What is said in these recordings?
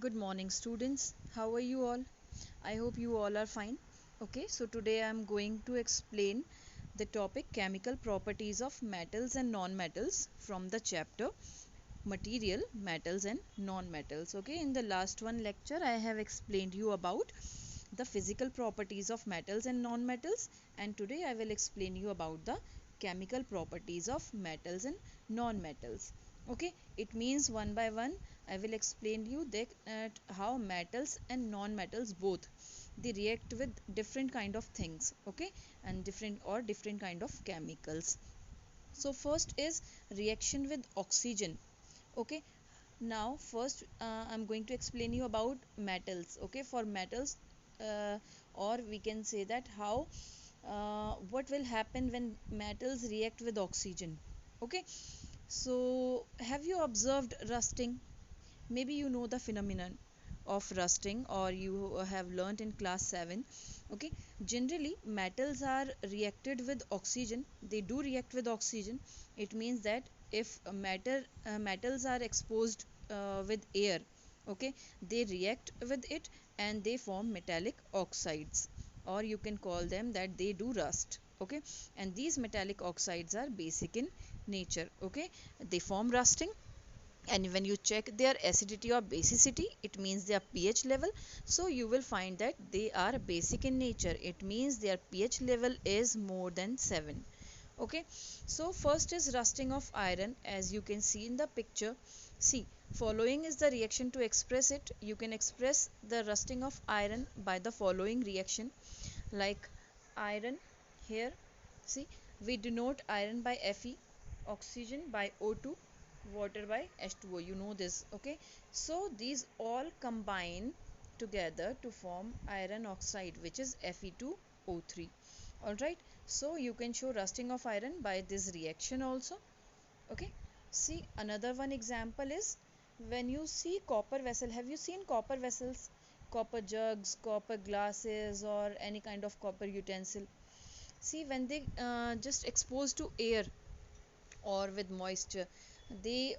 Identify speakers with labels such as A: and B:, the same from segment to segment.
A: Good morning, students. How are you all? I hope you all are fine. Okay, so today I am going to explain the topic chemical properties of metals and non-metals from the chapter material, metals and non-metals. Okay, in the last one lecture I have explained you about the physical properties of metals and non-metals, and today I will explain you about the chemical properties of metals and non-metals. Okay, it means one by one I will explain you that how metals and non-metals both they react with different kind of things, okay, and different kind of chemicals. So first is reaction with oxygen. Okay, now first I'm going to explain you about metals. Okay, for metals, uh, or we can say that how what will happen when metals react with oxygen. Okay, so have you observed rusting? Maybe you know the phenomenon of rusting, or you have learnt in class 7. Okay, generally metals are reacted with oxygen. They do react with oxygen. It means that if metals are exposed with air, okay, they react with it and they form metallic oxides, or you can call them that they do rust. Okay, and these metallic oxides are basic in nature. Okay, they form rusting, and when you check their acidity or basicity, it means their pH level. So you will find that they are basic in nature. It means their pH level is more than 7. Okay, so first is rusting of iron, as you can see in the picture. See, following is the reaction. To express it, you can express the rusting of iron by the following reaction, like iron here. See, we denote iron by Fe, oxygen by O2, water by H2O. You know this. Okay, so these all combine together to form iron oxide, which is Fe2O3. Alright, so you can show rusting of iron by this reaction also. Okay, see, another one example is when you see copper vessel. Have you seen copper vessels, copper jugs, copper glasses, or any kind of copper utensil? See, when they just exposed to air or with moisture, they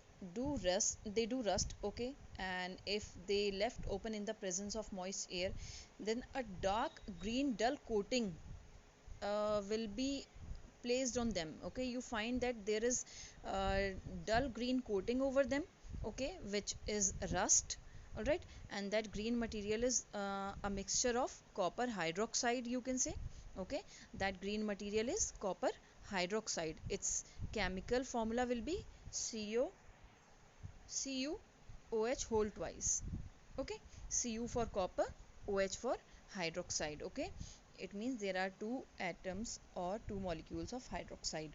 A: they do rust. Okay, and if they left open in the presence of moist air, then a dark green dull coating will be placed on them. Okay, you find that there is dull green coating over them, okay, which is rust. All right, and that green material is a mixture of copper hydroxide, you can say. Okay, that green material is copper hydroxide. Its chemical formula will be CuOH whole twice. Okay, Cu for copper, OH for hydroxide. Okay, it means there are two atoms or two molecules of hydroxide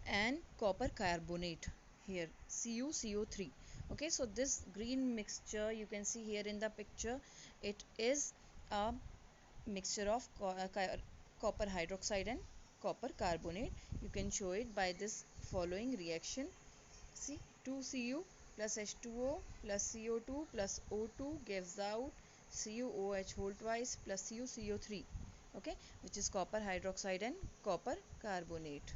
A: and copper carbonate here, CuCO3. Okay, so this green mixture you can see here in the picture, it is a mixture of copper hydroxide and copper carbonate. You can show it by this following reaction. See, 2Cu plus H2O plus CO2 plus O2 gives out CuOH whole twice plus CuCO3, okay, which is copper hydroxide and copper carbonate.